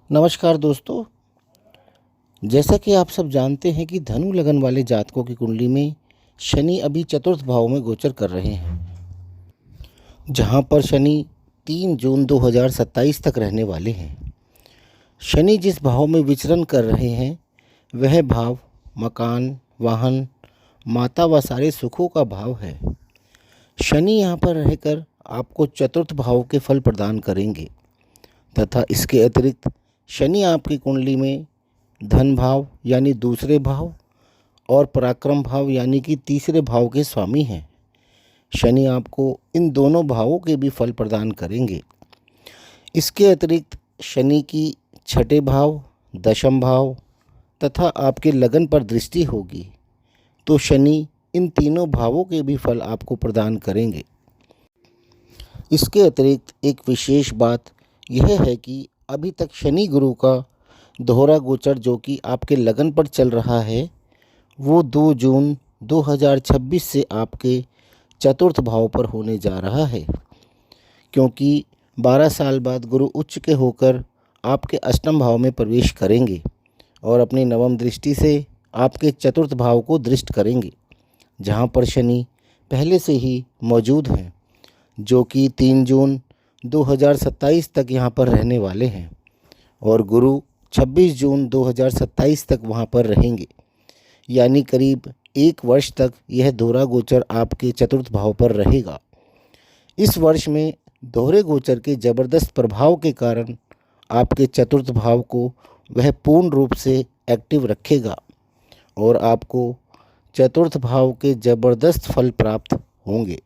नमस्कार दोस्तों। जैसा कि आप सब जानते हैं कि धनु लगन वाले जातकों की कुंडली में शनि अभी चतुर्थ भाव में गोचर कर रहे हैं, जहां पर शनि 3 जून 2027 तक रहने वाले हैं। शनि जिस भाव में विचरण कर रहे हैं वह भाव मकान, वाहन, माता व सारे सुखों का भाव है। शनि यहां पर रहकर आपको चतुर्थ भाव के फल प्रदान करेंगे तथा इसके अतिरिक्त शनि आपकी कुंडली में धन भाव यानी दूसरे भाव और पराक्रम भाव यानी कि तीसरे भाव के स्वामी हैं। शनि आपको इन दोनों भावों के भी फल प्रदान करेंगे। इसके अतिरिक्त शनि की छठे भाव, दशम भाव तथा आपके लगन पर दृष्टि होगी, तो शनि इन तीनों भावों के भी फल आपको प्रदान करेंगे। इसके अतिरिक्त एक विशेष बात यह है कि अभी तक शनि गुरु का दोहरा गोचर जो कि आपके लगन पर चल रहा है, वो 2 जून 2026 से आपके चतुर्थ भाव पर होने जा रहा है, क्योंकि 12 साल बाद गुरु उच्च के होकर आपके अष्टम भाव में प्रवेश करेंगे और अपनी नवम दृष्टि से आपके चतुर्थ भाव को दृष्ट करेंगे, जहां पर शनि पहले से ही मौजूद हैं, जो कि 3 जून 2027 तक यहाँ पर रहने वाले हैं और गुरु 26 जून 2027 तक वहाँ पर रहेंगे। यानी करीब 1 वर्ष तक यह दोहरा गोचर आपके चतुर्थ भाव पर रहेगा। इस वर्ष में दोहरे गोचर के ज़बरदस्त प्रभाव के कारण आपके चतुर्थ भाव को वह पूर्ण रूप से एक्टिव रखेगा और आपको चतुर्थ भाव के ज़बरदस्त फल प्राप्त होंगे।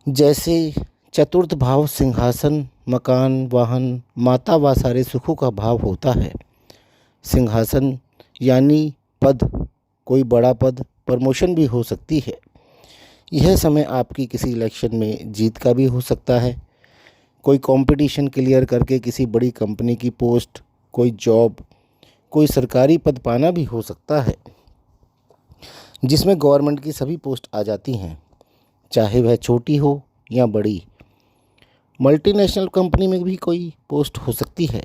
जैसे चतुर्थ भाव सिंहासन, मकान, वाहन, माता व सारे सुखों का भाव होता है। सिंहासन यानी पद, कोई बड़ा पद, प्रमोशन भी हो सकती है। यह समय आपकी किसी इलेक्शन में जीत का भी हो सकता है। कोई कंपटीशन क्लियर करके किसी बड़ी कंपनी की पोस्ट, कोई जॉब, कोई सरकारी पद पाना भी हो सकता है, जिसमें गवर्नमेंट की सभी पोस्ट आ जाती हैं, चाहे वह छोटी हो या बड़ी। मल्टीनेशनल कंपनी में भी कोई पोस्ट हो सकती है।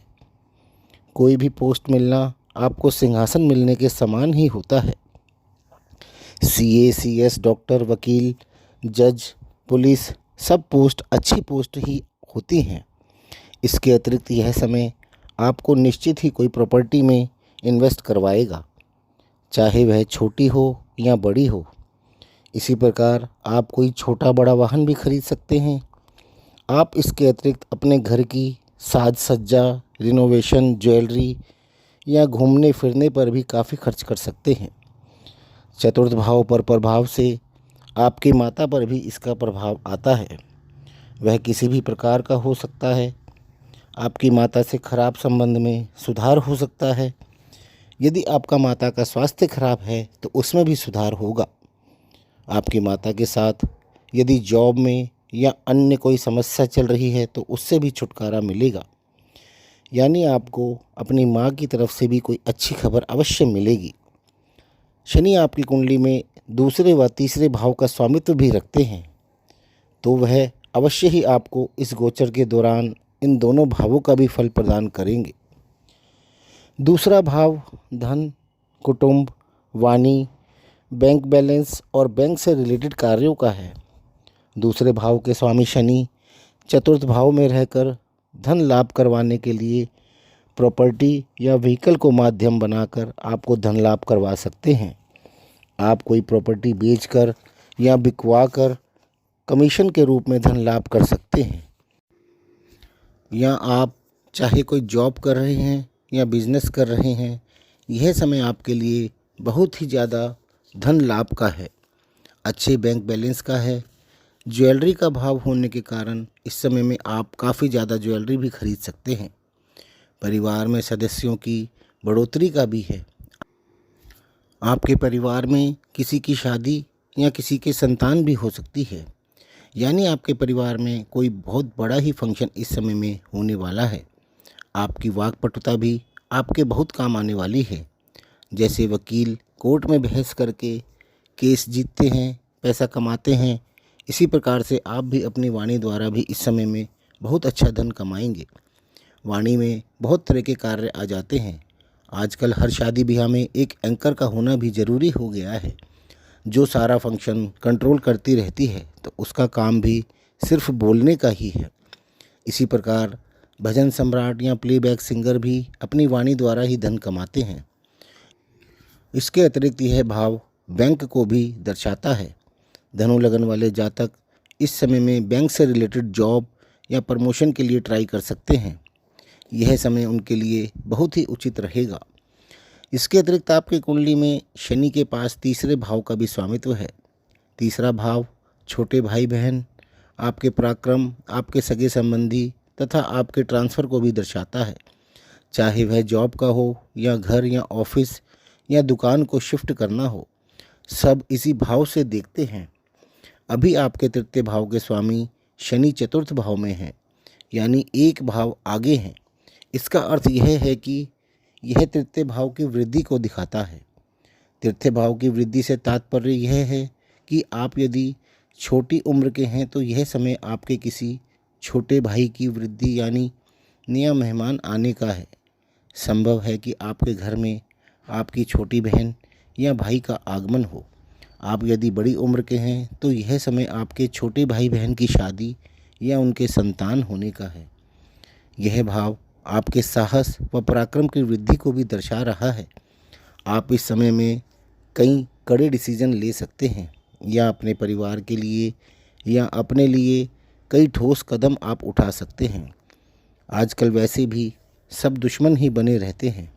कोई भी पोस्ट मिलना आपको सिंहासन मिलने के समान ही होता है। सीए, सीएस, डॉक्टर, वकील, जज, पुलिस, सब पोस्ट अच्छी पोस्ट ही होती हैं। इसके अतिरिक्त यह समय आपको निश्चित ही कोई प्रॉपर्टी में इन्वेस्ट करवाएगा, चाहे वह छोटी हो या बड़ी हो। इसी प्रकार आप कोई छोटा बड़ा वाहन भी खरीद सकते हैं। आप इसके अतिरिक्त अपने घर की साज सज्जा, रिनोवेशन, ज्वेलरी या घूमने फिरने पर भी काफ़ी खर्च कर सकते हैं। चतुर्थ भाव पर प्रभाव से आपकी माता पर भी इसका प्रभाव आता है। वह किसी भी प्रकार का हो सकता है। आपकी माता से खराब संबंध में सुधार हो सकता है। यदि आपका माता का स्वास्थ्य खराब है तो उसमें भी सुधार होगा। आपकी माता के साथ यदि जॉब में या अन्य कोई समस्या चल रही है तो उससे भी छुटकारा मिलेगा। यानी आपको अपनी माँ की तरफ से भी कोई अच्छी खबर अवश्य मिलेगी। शनि आपकी कुंडली में दूसरे व तीसरे भाव का स्वामित्व भी रखते हैं, तो वह अवश्य ही आपको इस गोचर के दौरान इन दोनों भावों का भी फल प्रदान करेंगे। दूसरा भाव धन, कुटुंब, वाणी, बैंक बैलेंस और बैंक से रिलेटेड कार्यों का है। दूसरे भाव के स्वामी शनि चतुर्थ भाव में रहकर धन लाभ करवाने के लिए प्रॉपर्टी या व्हीकल को माध्यम बनाकर आपको धन लाभ करवा सकते हैं। आप कोई प्रॉपर्टी बेचकर या बिकवा कर कमीशन के रूप में धन लाभ कर सकते हैं, या आप चाहे कोई जॉब कर रहे हैं या बिजनेस कर रहे हैं, यह समय आपके लिए बहुत ही ज़्यादा धन लाभ का है, अच्छे बैंक बैलेंस का है। ज्वेलरी का भाव होने के कारण इस समय में आप काफ़ी ज़्यादा ज्वेलरी भी खरीद सकते हैं। परिवार में सदस्यों की बढ़ोतरी का भी है। आपके परिवार में किसी की शादी या किसी के संतान भी हो सकती है। यानी आपके परिवार में कोई बहुत बड़ा ही फंक्शन इस समय में होने वाला है। आपकी वाक्पटुता भी आपके बहुत काम आने वाली है। जैसे वकील कोर्ट में बहस करके केस जीतते हैं, पैसा कमाते हैं, इसी प्रकार से आप भी अपनी वाणी द्वारा भी इस समय में बहुत अच्छा धन कमाएंगे। वाणी में बहुत तरह के कार्य आ जाते हैं। आजकल हर शादी ब्याह में एक एंकर का होना भी ज़रूरी हो गया है, जो सारा फंक्शन कंट्रोल करती रहती है, तो उसका काम भी सिर्फ बोलने का ही है। इसी प्रकार भजन सम्राट या प्लेबैक सिंगर भी अपनी वाणी द्वारा ही धन कमाते हैं। इसके अतिरिक्त यह भाव बैंक को भी दर्शाता है। धनु लगन वाले जातक इस समय में बैंक से रिलेटेड जॉब या प्रमोशन के लिए ट्राई कर सकते हैं। यह समय उनके लिए बहुत ही उचित रहेगा। इसके अतिरिक्त आपकी कुंडली में शनि के पास तीसरे भाव का भी स्वामित्व है। तीसरा भाव छोटे भाई बहन, आपके पराक्रम, आपके सगे संबंधी तथा आपके ट्रांसफ़र को भी दर्शाता है। चाहे वह जॉब का हो या घर या ऑफिस या दुकान को शिफ्ट करना हो, सब इसी भाव से देखते हैं। अभी आपके तृतीय भाव के स्वामी शनि चतुर्थ भाव में हैं, यानी एक भाव आगे हैं। इसका अर्थ यह है कि यह तृतीय भाव की वृद्धि को दिखाता है। तृतीय भाव की वृद्धि से तात्पर्य यह है कि आप यदि छोटी उम्र के हैं तो यह समय आपके किसी छोटे भाई की वृद्धि यानी नया मेहमान आने का है। संभव है कि आपके घर में आपकी छोटी बहन या भाई का आगमन हो। आप यदि बड़ी उम्र के हैं तो यह समय आपके छोटे भाई बहन की शादी या उनके संतान होने का है। यह भाव आपके साहस व पराक्रम की वृद्धि को भी दर्शा रहा है। आप इस समय में कई कड़े डिसीजन ले सकते हैं या अपने परिवार के लिए या अपने लिए कई ठोस कदम आप उठा सकते हैं। आजकल वैसे भी सब दुश्मन ही बने रहते हैं।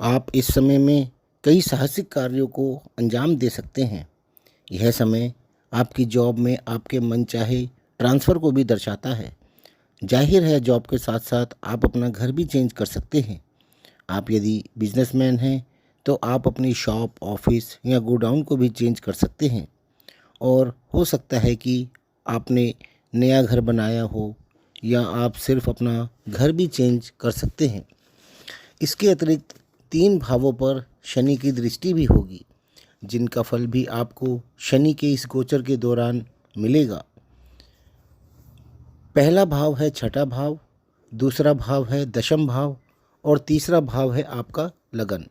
आप इस समय में कई साहसिक कार्यों को अंजाम दे सकते हैं। यह समय आपकी जॉब में आपके मनचाहे ट्रांसफ़र को भी दर्शाता है। जाहिर है जॉब के साथ साथ आप अपना घर भी चेंज कर सकते हैं। आप यदि बिजनेसमैन हैं तो आप अपनी शॉप, ऑफिस या गोडाउन को भी चेंज कर सकते हैं। और हो सकता है कि आपने नया घर बनाया हो या आप सिर्फ अपना घर भी चेंज कर सकते हैं। इसके अतिरिक्त 3 भावों पर शनि की दृष्टि भी होगी, जिनका फल भी आपको शनि के इस गोचर के दौरान मिलेगा। पहला भाव है छठा भाव, दूसरा भाव है दशम भाव और तीसरा भाव है आपका लगन।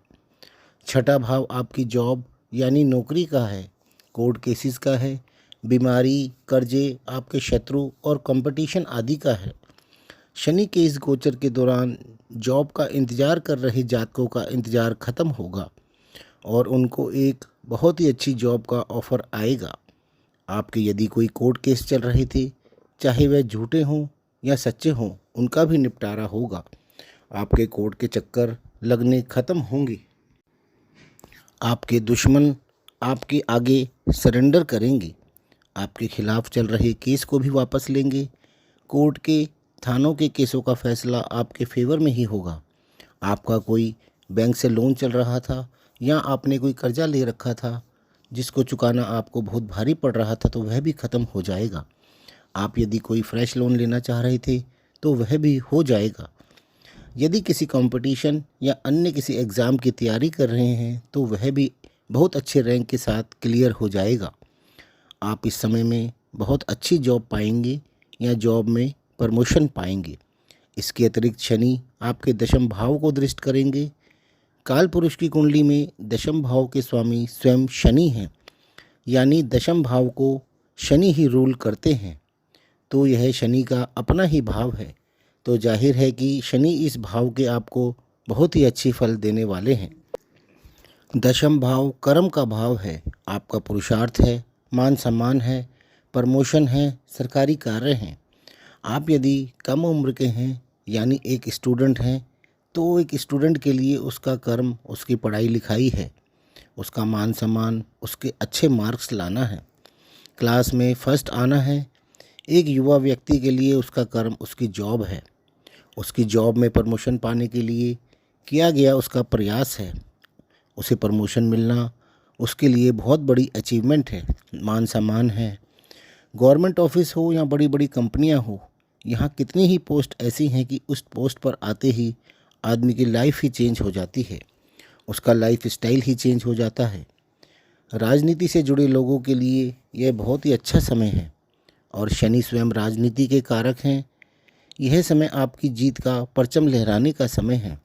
छठा भाव आपकी जॉब यानी नौकरी का है, कोर्ट केसेस का है, बीमारी, कर्जे, आपके शत्रु और कंपटीशन आदि का है। शनि के इस गोचर के दौरान जॉब का इंतज़ार कर रहे जातकों का इंतज़ार ख़त्म होगा और उनको एक बहुत ही अच्छी जॉब का ऑफ़र आएगा। आपके यदि कोई कोर्ट केस चल रहे थे, चाहे वह झूठे हों या सच्चे हों, उनका भी निपटारा होगा। आपके कोर्ट के चक्कर लगने ख़त्म होंगे। आपके दुश्मन आपके आगे सरेंडर करेंगे। आपके खिलाफ़ चल रहे केस को भी वापस लेंगे। कोर्ट के, थानों के केसों का फैसला आपके फेवर में ही होगा। आपका कोई बैंक से लोन चल रहा था या आपने कोई कर्जा ले रखा था जिसको चुकाना आपको बहुत भारी पड़ रहा था, तो वह भी ख़त्म हो जाएगा। आप यदि कोई फ्रेश लोन लेना चाह रहे थे तो वह भी हो जाएगा। यदि किसी कंपटीशन या अन्य किसी एग्ज़ाम की तैयारी कर रहे हैं तो वह भी बहुत अच्छे रैंक के साथ क्लियर हो जाएगा। आप इस समय में बहुत अच्छी जॉब पाएंगे या जॉब में प्रमोशन पाएंगे। इसके अतिरिक्त शनि आपके दशम भाव को दृष्ट करेंगे। काल पुरुष की कुंडली में दशम भाव के स्वामी स्वयं शनि हैं, यानी दशम भाव को शनि ही रूल करते हैं, तो यह शनि का अपना ही भाव है। तो जाहिर है कि शनि इस भाव के आपको बहुत ही अच्छी फल देने वाले हैं। दशम भाव कर्म का भाव है, आपका पुरुषार्थ है, मान सम्मान है, प्रमोशन है, सरकारी कार्य हैं। आप यदि कम उम्र के हैं यानी एक स्टूडेंट हैं तो एक स्टूडेंट के लिए उसका कर्म उसकी पढ़ाई लिखाई है, उसका मान सम्मान, उसके अच्छे मार्क्स लाना है, क्लास में फर्स्ट आना है। एक युवा व्यक्ति के लिए उसका कर्म उसकी जॉब है। उसकी जॉब में प्रमोशन पाने के लिए किया गया उसका प्रयास है। उसे प्रमोशन मिलना उसके लिए बहुत बड़ी अचीवमेंट है, मान सम्मान है। गवर्नमेंट ऑफिस हो या बड़ी बड़ी कंपनियां हो, यहाँ कितनी ही पोस्ट ऐसी हैं कि उस पोस्ट पर आते ही आदमी की लाइफ ही चेंज हो जाती है, उसका लाइफ स्टाइल ही चेंज हो जाता है। राजनीति से जुड़े लोगों के लिए यह बहुत ही अच्छा समय है और शनि स्वयं राजनीति के कारक हैं। यह समय आपकी जीत का परचम लहराने का समय है।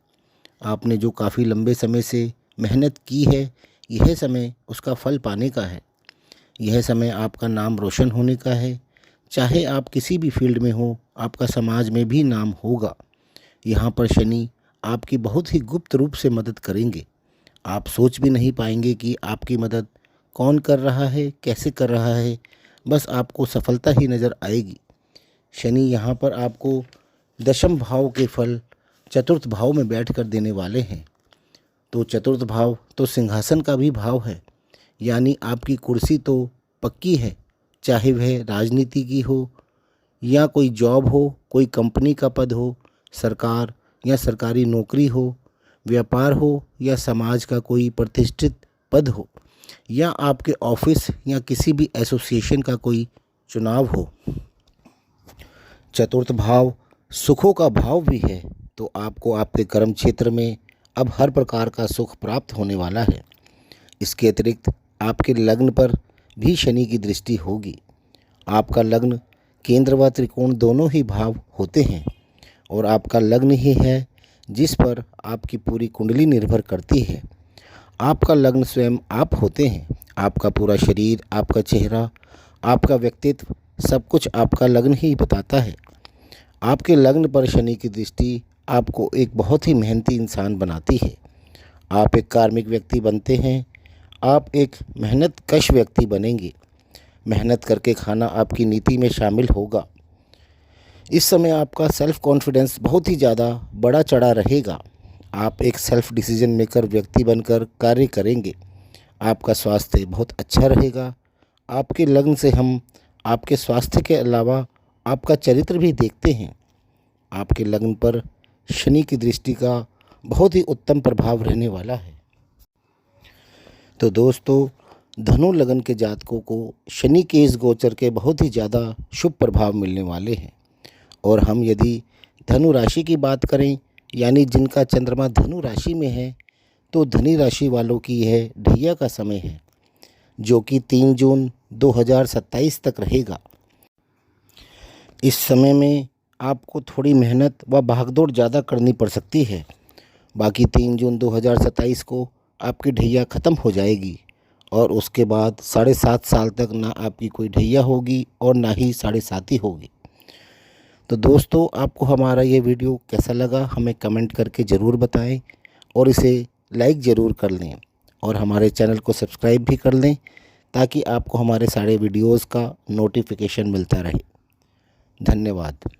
आपने जो काफ़ी लंबे समय से मेहनत की है, यह समय उसका फल पाने का है। यह समय आपका नाम रोशन होने का है। चाहे आप किसी भी फील्ड में हो, आपका समाज में भी नाम होगा। यहाँ पर शनि आपकी बहुत ही गुप्त रूप से मदद करेंगे। आप सोच भी नहीं पाएंगे कि आपकी मदद कौन कर रहा है, कैसे कर रहा है, बस आपको सफलता ही नज़र आएगी। शनि यहाँ पर आपको दशम भाव के फल चतुर्थ भाव में बैठकर देने वाले हैं। तो चतुर्थ भाव तो सिंहासन का भी भाव है, यानी आपकी कुर्सी तो पक्की है, चाहे वह राजनीति की हो या कोई जॉब हो, कोई कंपनी का पद हो, सरकार या सरकारी नौकरी हो, व्यापार हो या समाज का कोई प्रतिष्ठित पद हो, या आपके ऑफिस या किसी भी एसोसिएशन का कोई चुनाव हो। चतुर्थ भाव सुखों का भाव भी है, तो आपको आपके कर्म क्षेत्र में अब हर प्रकार का सुख प्राप्त होने वाला है। इसके अतिरिक्त आपके लग्न पर भी शनि की दृष्टि होगी। आपका लग्न केंद्र व त्रिकोण दोनों ही भाव होते हैं और आपका लग्न ही है जिस पर आपकी पूरी कुंडली निर्भर करती है। आपका लग्न स्वयं आप होते हैं। आपका पूरा शरीर, आपका चेहरा, आपका व्यक्तित्व, सब कुछ आपका लग्न ही बताता है। आपके लग्न पर शनि की दृष्टि आपको एक बहुत ही मेहनती इंसान बनाती है। आप एक कार्मिक व्यक्ति बनते हैं। आप एक मेहनत कश व्यक्ति बनेंगे। मेहनत करके खाना आपकी नीति में शामिल होगा। इस समय आपका सेल्फ कॉन्फिडेंस बहुत ही ज़्यादा बड़ा चढ़ा रहेगा। आप एक सेल्फ डिसीजन मेकर व्यक्ति बनकर कार्य करेंगे। आपका स्वास्थ्य बहुत अच्छा रहेगा। आपके लग्न से हम आपके स्वास्थ्य के अलावा आपका चरित्र भी देखते हैं। आपके लग्न पर शनि की दृष्टि का बहुत ही उत्तम प्रभाव रहने वाला है। तो दोस्तों, धनु लग्न के जातकों को शनि के इस गोचर के बहुत ही ज़्यादा शुभ प्रभाव मिलने वाले हैं। और हम यदि धनु राशि की बात करें, यानी जिनका चंद्रमा धनु राशि में है, तो धनु राशि वालों की यह ढैया का समय है, जो कि 3 जून 2027 तक रहेगा। इस समय में आपको थोड़ी मेहनत व भागदौड़ ज़्यादा करनी पड़ सकती है। बाकी 3 जून 2027 को आपकी ढैया ख़त्म हो जाएगी और उसके बाद 7.5 साल तक ना आपकी कोई ढैया होगी और ना ही 7.5 होगी। तो दोस्तों, आपको हमारा ये वीडियो कैसा लगा हमें कमेंट करके ज़रूर बताएं और इसे लाइक ज़रूर कर लें और हमारे चैनल को सब्सक्राइब भी कर लें, ताकि आपको हमारे सारे वीडियोज़ का नोटिफिकेशन मिलता रहे। धन्यवाद।